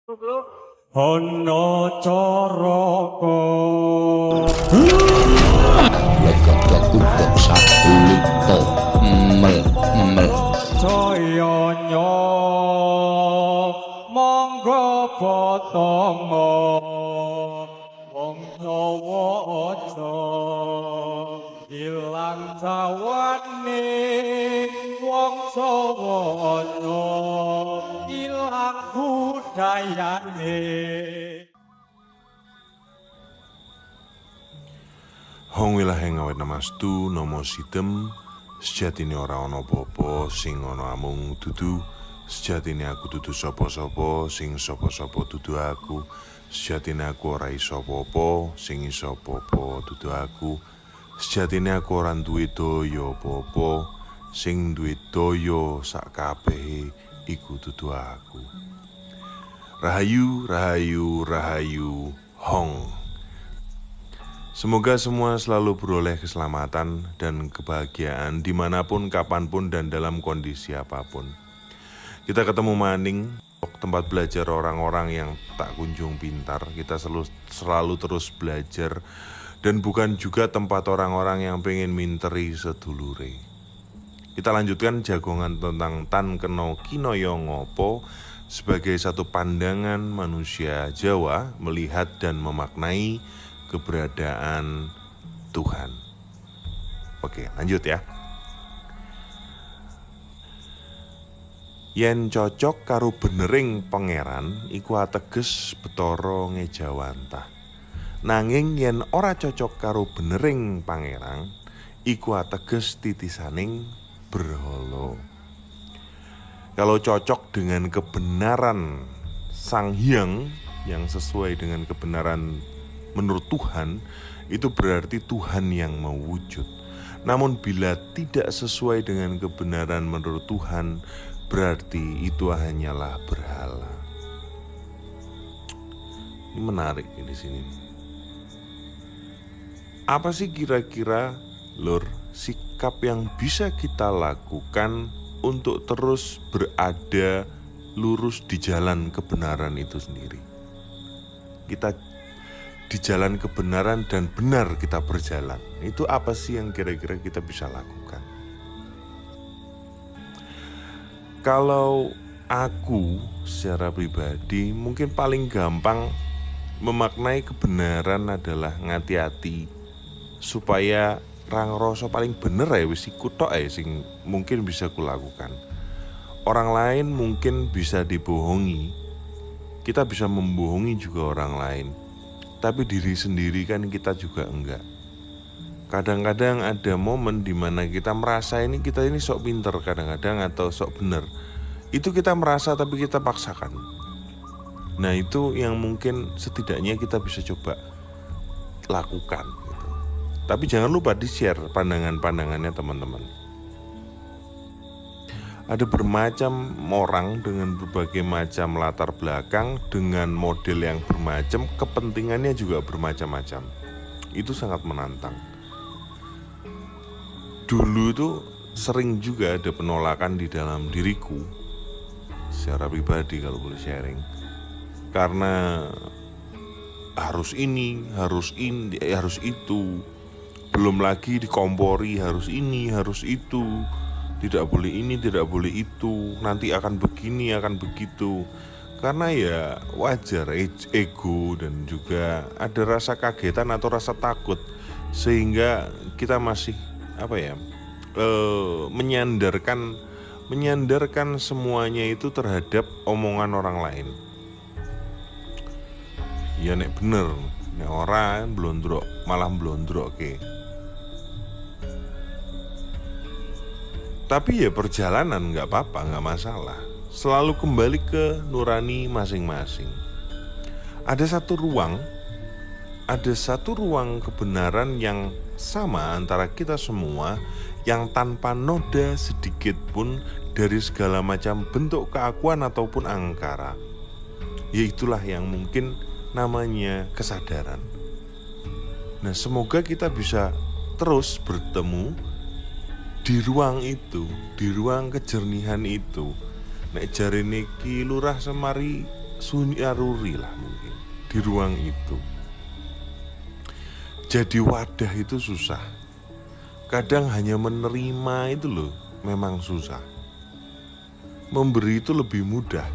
Ana caraka legok satu lito mel saya monggo potama wong Jawa aja ilang jawane wong Jawa aja ilang budayane. Hong wilahe ngawet namastu nomo sidem sejatine ora ana apa-apa sing ana amung dudu sejatine aku dudu sapa-sapa sing sapa-sapa dudu aku sejatine aku ora iso apa-apa sing iso apa-apa dudu aku sejatine aku ora duwe daya apa-apa sing duwe daya sak kabehe iku dudu aku. Rahayu rahayu rahayu Hong. Semoga semua selalu beroleh keselamatan dan kebahagiaan dimanapun, kapanpun, dan dalam kondisi apapun. Kita ketemu maning, tempat belajar orang-orang yang tak kunjung pintar. Kita selalu terus belajar dan bukan juga tempat orang-orang yang pengen minteri sedulure. Kita lanjutkan jagongan tentang Tan Kena Kinaya Ngapa sebagai satu pandangan manusia Jawa melihat dan memaknai keberadaan Tuhan. Oke, lanjut ya. Yen cocok karo benering pangeran iku ateges Bathara Ngejawantah. Nanging yen ora cocok karo benering pangeran iku ateges titisaning berhala. Kalau cocok dengan kebenaran Sang Hyang yang sesuai dengan kebenaran menurut Tuhan, itu berarti Tuhan yang mewujud. Namun bila tidak sesuai dengan kebenaran menurut Tuhan, berarti itu hanyalah berhala. Ini menarik di sini. Apa sih kira-kira, Lur, sikap yang bisa kita lakukan untuk terus berada lurus di jalan kebenaran itu sendiri? Kita di jalan kebenaran dan benar kita berjalan. Itu apa sih yang kira-kira kita bisa lakukan? Kalau aku secara pribadi mungkin paling gampang memaknai kebenaran adalah ngati-hati supaya rang rasa paling bener ya wis iku tok ae sing mungkin bisa kulakukan. Orang lain mungkin bisa dibohongi. Kita bisa membohongi juga orang lain. Tapi diri sendiri kan kita juga enggak. Kadang-kadang ada momen dimana kita merasa kita ini sok pinter kadang-kadang atau sok bener. Itu kita merasa tapi kita paksakan. Nah itu yang mungkin setidaknya kita bisa coba lakukan gitu. Tapi jangan lupa di-share pandangan-pandangannya teman-teman. Ada bermacam orang dengan berbagai macam latar belakang, dengan model yang bermacam, kepentingannya juga bermacam-macam. Itu sangat menantang. Dulu itu sering juga ada penolakan di dalam diriku, secara pribadi kalau boleh sharing. Karena harus ini, harus itu. Belum lagi dikompori harus ini, harus itu. Tidak boleh ini, tidak boleh itu, nanti akan begini, akan begitu. Karena ya wajar ego dan juga ada rasa kagetan atau rasa takut. Sehingga kita masih menyandarkan semuanya itu terhadap omongan orang lain. Ya nek bener, nek ora blondrok, malah blondrok ke. Tapi ya perjalanan gak apa-apa, gak masalah. Selalu kembali ke nurani masing-masing. Ada satu ruang kebenaran yang sama antara kita semua, yang tanpa noda sedikit pun dari segala macam bentuk keakuan ataupun angkara. Yaitulah yang mungkin namanya kesadaran. Nah semoga kita bisa terus bertemu di ruang itu, di ruang kejernihan itu. Nek jarene ki lurah semari sunyaruri lah mungkin di ruang itu. Jadi wadah itu susah. Kadang hanya menerima itu loh memang susah. Memberi itu lebih mudah,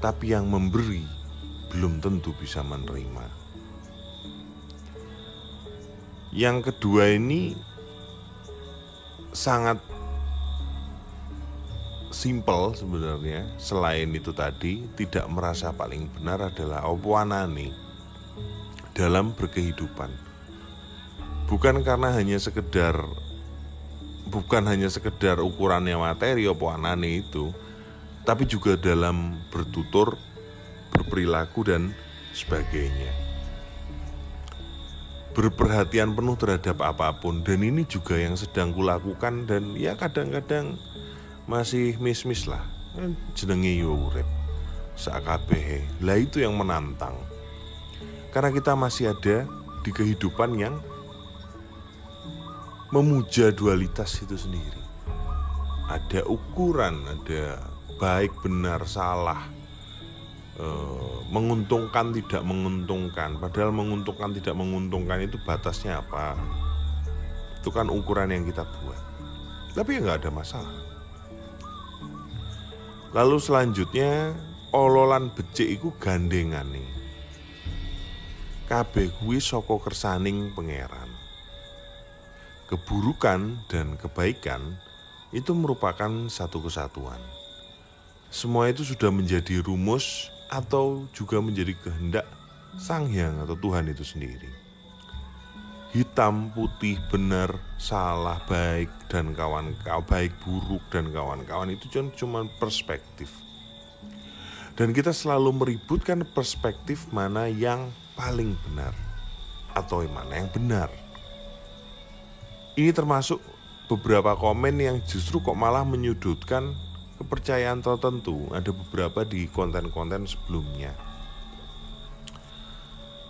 tapi yang memberi belum tentu bisa menerima. Yang kedua ini sangat simpel sebenarnya. Selain itu tadi, tidak merasa paling benar adalah opo-anane dalam berkehidupan. Bukan hanya sekedar ukurannya materi opo-anane itu, tapi juga dalam bertutur, berperilaku dan sebagainya. Berperhatian penuh terhadap apapun, dan ini juga yang sedang kulakukan, dan ya kadang-kadang masih mis-mis lah. Jenenge yo urip sakabeh. Lah itu yang menantang. Karena kita masih ada di kehidupan yang memuja dualitas itu sendiri. Ada ukuran, ada baik, benar, salah, menguntungkan, tidak menguntungkan. Padahal menguntungkan, tidak menguntungkan itu batasnya apa? Itu kan ukuran yang kita buat. Tapi ya gak ada masalah. Lalu selanjutnya, ololan becik iku gandengane. Kabeh kuwi saka kersaning pangeran. Keburukan dan kebaikan itu merupakan satu kesatuan. Semua itu sudah menjadi rumus atau juga menjadi kehendak Sang Hyang atau Tuhan itu sendiri. Hitam, putih, benar, salah, baik dan kawan-kawan, baik, buruk dan kawan-kawan itu cuma perspektif. Dan kita selalu meributkan perspektif mana yang paling benar atau mana yang benar. Ini termasuk beberapa komen yang justru kok malah menyudutkan kepercayaan tertentu. Ada beberapa di konten-konten sebelumnya.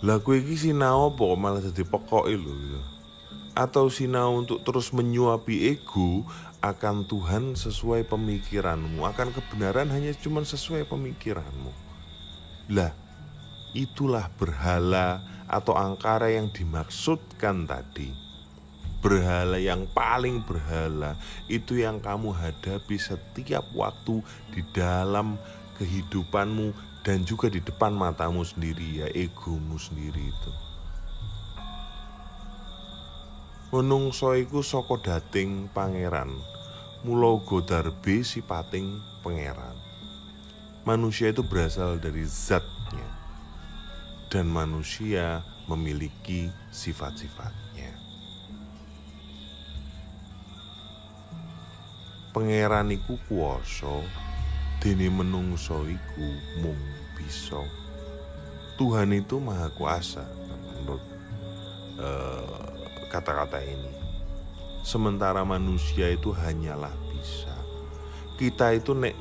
Lah kowe iki sinau apa kok malah dadi pokoke lho gitu. Atau sinau untuk terus menyuapi ego akan Tuhan sesuai pemikiranmu, akan kebenaran hanya cuma sesuai pemikiranmu. Lah itulah berhala atau angkara yang dimaksudkan tadi. Berhala yang paling berhala itu yang kamu hadapi setiap waktu di dalam kehidupanmu dan juga di depan matamu sendiri, ya egomu sendiri itu. Menungso iku saka dating pangeran, mula uga darbe sipating pangeran. Manusia itu berasal dari zatnya, dan manusia memiliki sifat-sifatnya. Pangeran iku kuwasa, dene menungso iku mung bisa. Tuhan itu maha kuasa menurut kata-kata ini. Sementara manusia itu hanyalah bisa. Kita itu nek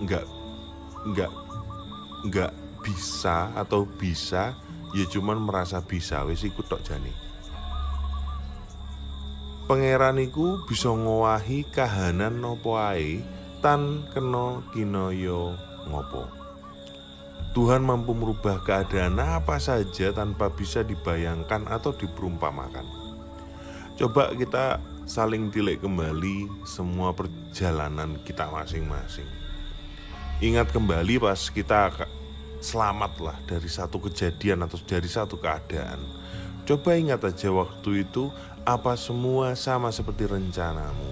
enggak bisa atau bisa, ya cuman merasa bisa, wis iku tok jane. Pangeran iku bisa ngowahi kahanan nopo ae tan kena kinaya ngopo. Tuhan mampu merubah keadaan apa saja tanpa bisa dibayangkan atau diperumpamakan. Coba kita saling tilik kembali semua perjalanan kita masing-masing. Ingat kembali pas kita selamatlah dari satu kejadian atau dari satu keadaan. Coba ingat aja waktu itu apa semua sama seperti rencanamu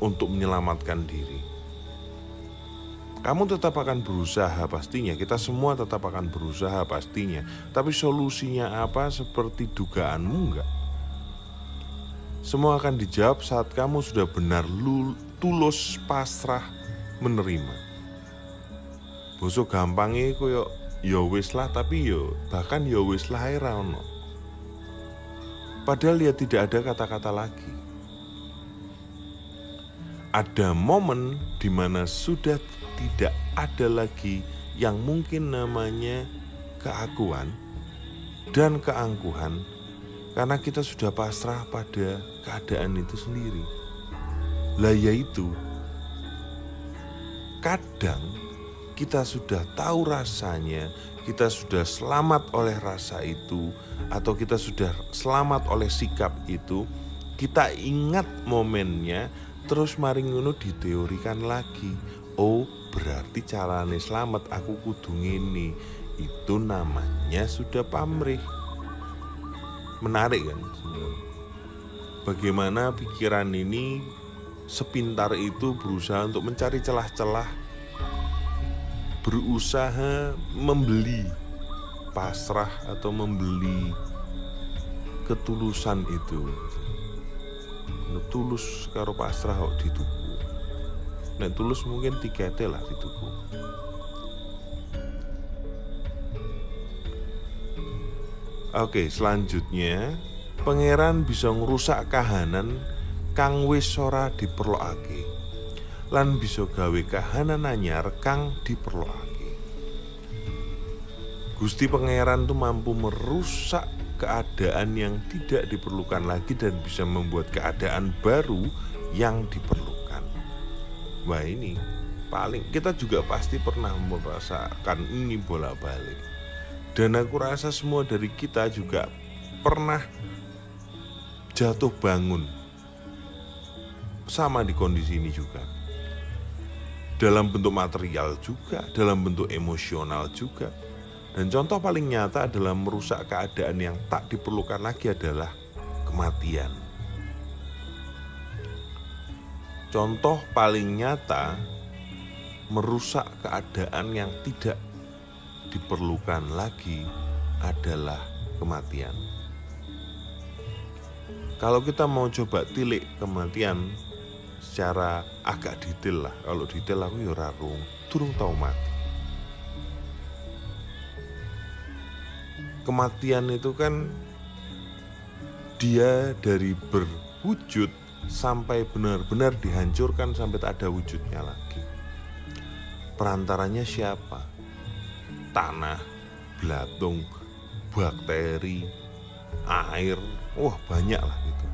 untuk menyelamatkan diri. Kamu tetap akan berusaha pastinya, kita semua tetap akan berusaha pastinya. Tapi solusinya apa seperti dugaanmu enggak? Semua akan dijawab saat kamu sudah benar tulus pasrah menerima. Bosok gampangnya koyo ya wis lah, tapi yo bahkan ya wis lah ae ra ono. Padahal ya tidak ada kata-kata lagi. Ada momen di mana sudah tidak ada lagi yang mungkin namanya keakuan dan keangkuhan, karena kita sudah pasrah pada keadaan itu sendiri. Lah yaitu kadang kita sudah tahu rasanya, kita sudah selamat oleh rasa itu, atau kita sudah selamat oleh sikap itu, kita ingat momennya, terus mari ngono diteorikan lagi. Oh, berarti carane selamat aku kudu ngene. Itu namanya sudah pamrih. Menarik kan? Bagaimana pikiran ini sepintar itu berusaha untuk mencari celah-celah, berusaha membeli pasrah atau membeli ketulusan itu. Tulus karo pasrah kok dituku. Nek tulus mungkin tiketnya lah dituku. Oke, selanjutnya pangeran bisa ngrusak kahanan kang wis ora diperlokake, lan bisa gawe kahanan anyar kang diperlokake. Gusti Pangeran tuh mampu merusak keadaan yang tidak diperlukan lagi dan bisa membuat keadaan baru yang diperlukan. Wah, ini paling kita juga pasti pernah merasakan ini bolak-balik. Dan aku rasa semua dari kita juga pernah jatuh bangun sama di kondisi ini juga. Dalam bentuk material juga, dalam bentuk emosional juga. Dan contoh paling nyata adalah merusak keadaan yang tak diperlukan lagi adalah kematian. Contoh paling nyata merusak keadaan yang tidak diperlukan lagi adalah kematian. Kalau kita mau coba tilik kematian secara agak detail lah, kalau detail aku ya durung tau mati. Kematian itu kan dia dari berwujud sampai benar-benar dihancurkan sampai tak ada wujudnya lagi. Perantaranya siapa? Tanah, belatung, bakteri, air, wah banyak lah itu.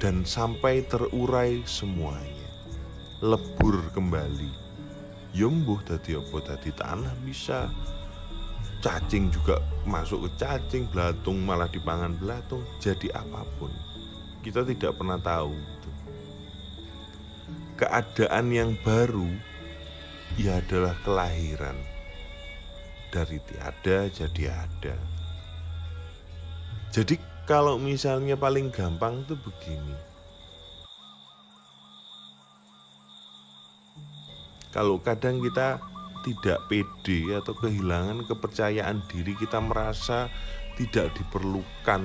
Dan sampai terurai semuanya, lebur kembali. Yumbuh tadi apa tadi tanah bisa, cacing juga masuk ke cacing, belatung malah dipangan belatung, jadi apapun. Kita tidak pernah tahu. Keadaan yang baru ia adalah kelahiran. Dari tiada jadi ada. Jadi kalau misalnya paling gampang tuh begini. Kalau kadang kita tidak pede atau kehilangan kepercayaan diri, kita merasa tidak diperlukan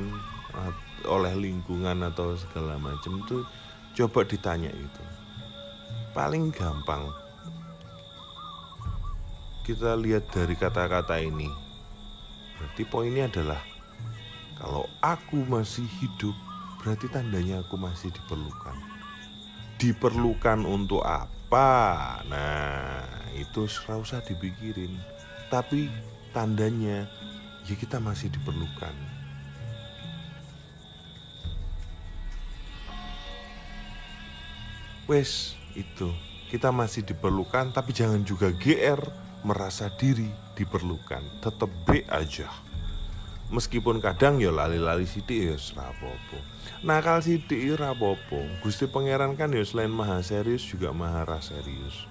oleh lingkungan atau segala macam, itu coba ditanya itu. Paling gampang kita lihat dari kata-kata ini. Berarti poinnya adalah kalau aku masih hidup, berarti tandanya aku masih diperlukan. Diperlukan untuk apa? Nah, itu nggak usah dipikirin. Tapi tandanya ya kita masih diperlukan. Wes, itu kita masih diperlukan, tapi jangan juga GR merasa diri diperlukan. Tetap B aja. Meskipun kadang ya lali-lali sidik ya serapopo. Nakal sidik ya rapopo. Gusti Pangeran kan ya selain maha serius juga maha raserius.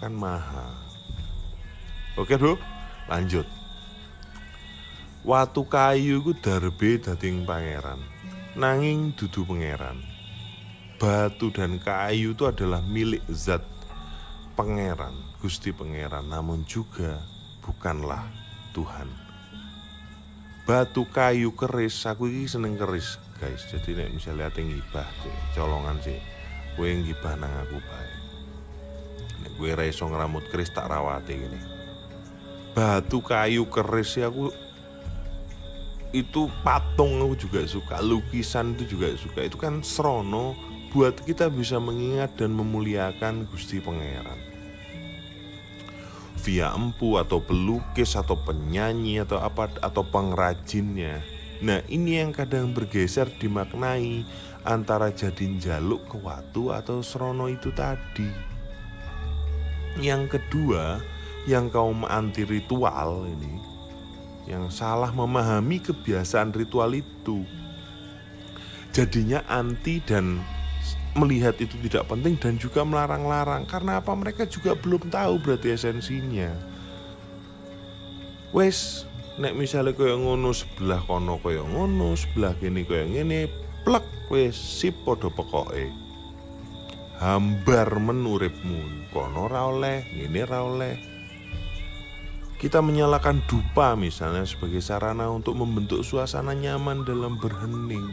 Kan maha. Oke, Bro. Lanjut. Watu kayu ku darbe dating pangeran. Nanging dudu pangeran. Batu dan kayu itu adalah milik zat pangeran, Gusti Pangeran, namun juga bukanlah Tuhan. Batu kayu keris, aku ini seneng keris guys. Jadi nek misalnya ate ngibah sih, colongan sih, kowe ngibah nang aku bae. Nek kowe ra iso ngramut keris tak rawate gini. Batu kayu keris ya aku itu, patung aku juga suka, lukisan itu juga suka. Itu kan srono buat kita bisa mengingat dan memuliakan Gusti Pangeran. Via empu atau pelukis atau penyanyi atau apa atau pengrajinnya. Nah, ini yang kadang bergeser dimaknai antara jadi njaluk ke watu atau srono itu tadi. Yang kedua, yang kaum anti ritual ini, yang salah memahami kebiasaan ritual itu, jadinya anti dan melihat itu tidak penting dan juga melarang-larang. Karena apa? Mereka juga belum tahu berarti esensinya. Wes, nek misalnya kaya ngono sebelah kono kaya ngono, sebelah kini kaya ngene, plek wes sip podo pekoke. Hambar menuripmu, kono ra oleh, ngene ra oleh. Kita menyalakan dupa misalnya sebagai sarana untuk membentuk suasana nyaman dalam berhening.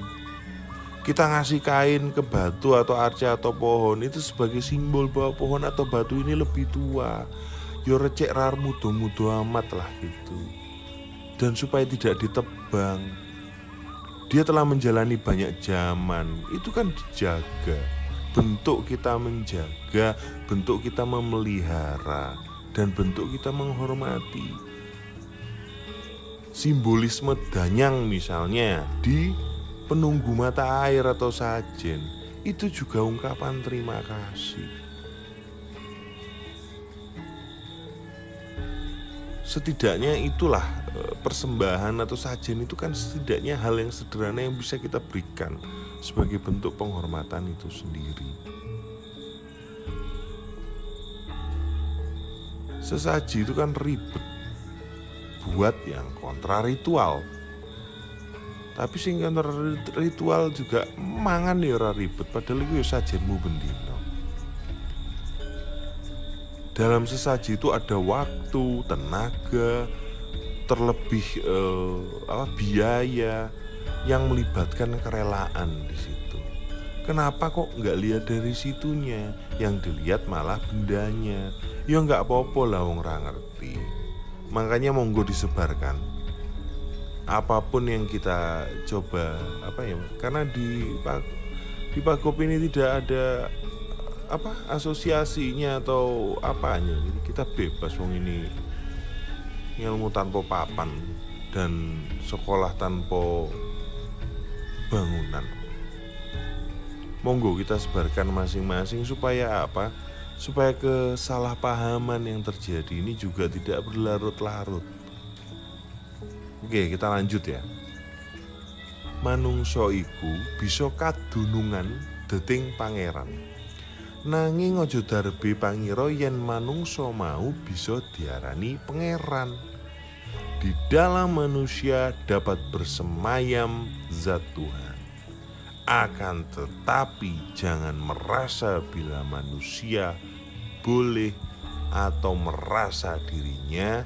Kita ngasih kain ke batu atau arca atau pohon itu sebagai simbol bahwa pohon atau batu ini lebih tua. Yo recek rar mudo-mudo amat lah gitu. Dan supaya tidak ditebang, dia telah menjalani banyak zaman. Itu kan dijaga. Bentuk kita menjaga, bentuk kita memelihara, dan bentuk kita menghormati. Simbolisme danyang misalnya di penunggu mata air atau sajen, itu juga ungkapan terima kasih. Setidaknya itulah persembahan atau sajen itu kan setidaknya hal yang sederhana yang bisa kita berikan sebagai bentuk penghormatan itu sendiri. Sesaji itu kan ribet buat yang kontra ritual. Tapi sing kontra ritual juga mangan ya ora ribet, padahal itu ya sajenmu bendino. Dalam sesaji itu ada waktu, tenaga, terlebih biaya yang melibatkan kerelaan di situ. Kenapa kok nggak lihat dari situnya? Yang dilihat malah bendanya. Ya nggak apa-apa lah, wong ra ngerti. Makanya monggo disebarkan. Apapun yang kita coba karena di Pagop ini tidak ada asosiasinya atau apanya. Jadi kita bebas, wong ini ilmu tanpa papan dan sekolah tanpa bangunan. Monggo kita sebarkan masing-masing supaya apa? Supaya kesalahpahaman yang terjadi ini juga tidak berlarut-larut. Oke, kita lanjut ya. Manungsa iku bisa kadunungan deting pangeran. Nanging aja darbe pangira yen manungsa mau bisa diarani pangeran. Di dalam manusia dapat bersemayam zat Tuhan. Akan tetapi jangan merasa bila manusia boleh atau merasa dirinya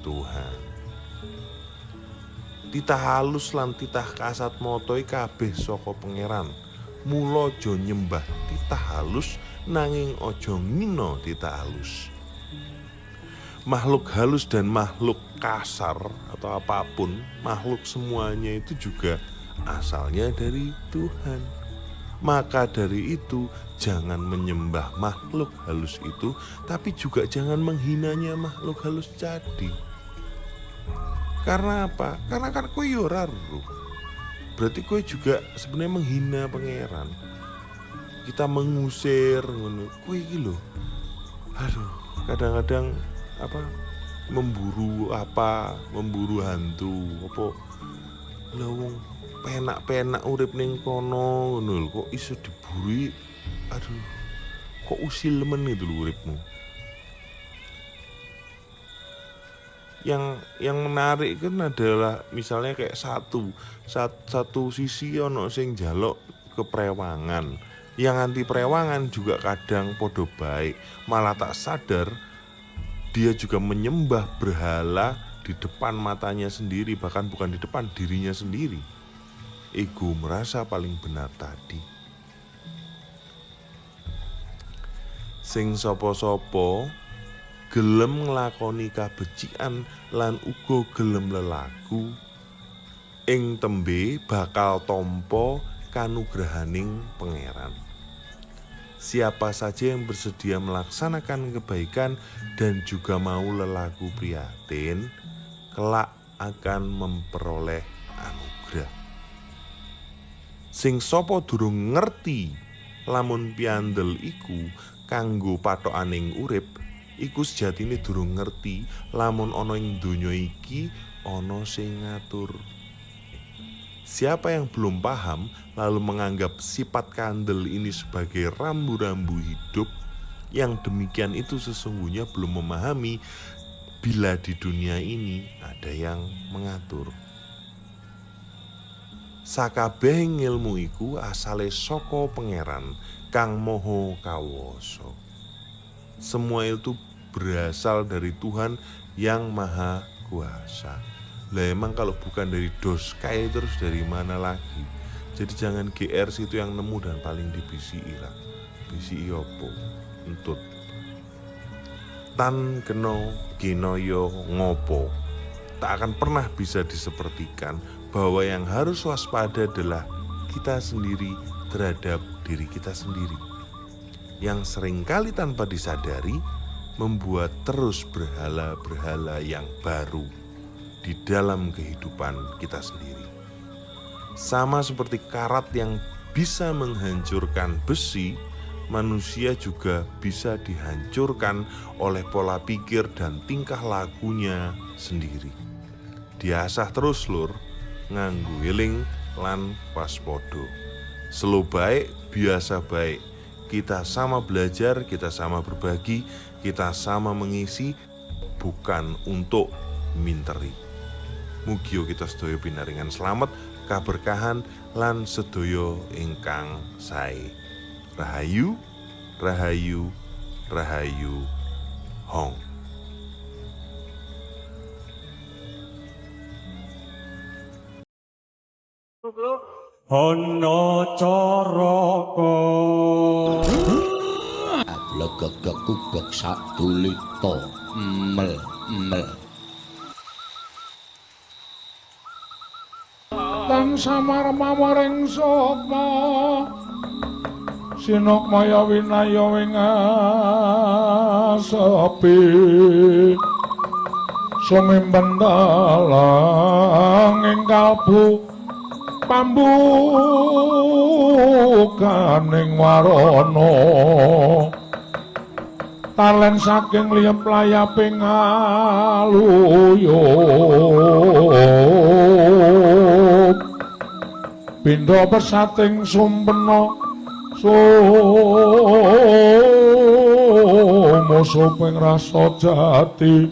Tuhan. Titah halus lan titah kasat motoi kabeh saka pangeran. Mula aja nyembah titah halus nanging aja ngina titah halus. Makhluk halus dan makhluk kasar atau apapun, makhluk semuanya itu juga asalnya dari Tuhan. Maka dari itu jangan menyembah makhluk halus itu, tapi juga jangan menghinanya makhluk halus tadi. Karena apa? Karena kan kowe yo ora ero. Berarti kowe juga sebenarnya menghina pangeran. Kita mengusir ngono. Kowe iki lho. Aduh, kadang-kadang memburu hantu apa lawong penak-penak urip ning kono ngono lho, kok iso diburi. Aduh, kok usil men itu lho uripmu. Yang menarik kan adalah misalnya kayak satu sisi ono sing njaluk keprewangan, yang anti prewangan juga kadang podo baik, malah tak sadar dia juga menyembah berhala di depan matanya sendiri, bahkan bukan di depan dirinya sendiri. Ego merasa paling benar tadi. Sing sopo-sopo gelem nglakoni kabecikan lan uga gelem lelaku, ing tembe bakal tampa kanugrahaning pangeran. Siapa saja yang bersedia melaksanakan kebaikan dan juga mau lelaku prihatin, kelak akan memperoleh anugerah. Sing sapa durung ngerti lamun piandel iku kanggo pathokaning urip, iku sejatine durung ngerti lamun ana ing donya iki ana sing ngatur. Siapa yang belum paham lalu menganggap sifat kandel ini sebagai rambu-rambu hidup, yang demikian itu sesungguhnya belum memahami bila di dunia ini ada yang mengatur. Sakabeh ngilmu iku asale saka pangeran kang moho kawasa. Semua itu berasal dari Tuhan yang maha kuasa. Lah emang kalau bukan dari dos kayak terus dari mana lagi? Jadi jangan GR situ yang nemu dan paling di BCI lah. BCI opo? Entut. Tan keno ginoyo ngopo. Tak akan pernah bisa disepertikan bahwa yang harus waspada adalah kita sendiri terhadap diri kita sendiri. Yang seringkali tanpa disadari membuat terus berhala-berhala yang baru di dalam kehidupan kita sendiri. Sama seperti karat yang bisa menghancurkan besi, manusia juga bisa dihancurkan oleh pola pikir dan tingkah lakunya sendiri. Diasah terus lur, nganggo eling lan waspada. Selo baik, biasa baik. Kita sama belajar, kita sama berbagi, kita sama mengisi, bukan untuk minteri. Mugi kita sedaya pinaringan selamat, kaberkahan lan sedaya ingkang sae. Rahayu, rahayu, rahayu, hong. Ana caraka Blegegek gugek sadulita mel. Tang samar mawaring sapa sinok maya winaya wing sepi sumimpen dalang ing kalbu pambukaning warana talen saking liyep layaping aluyup pindha pesating sumpena sumusuping rasa jati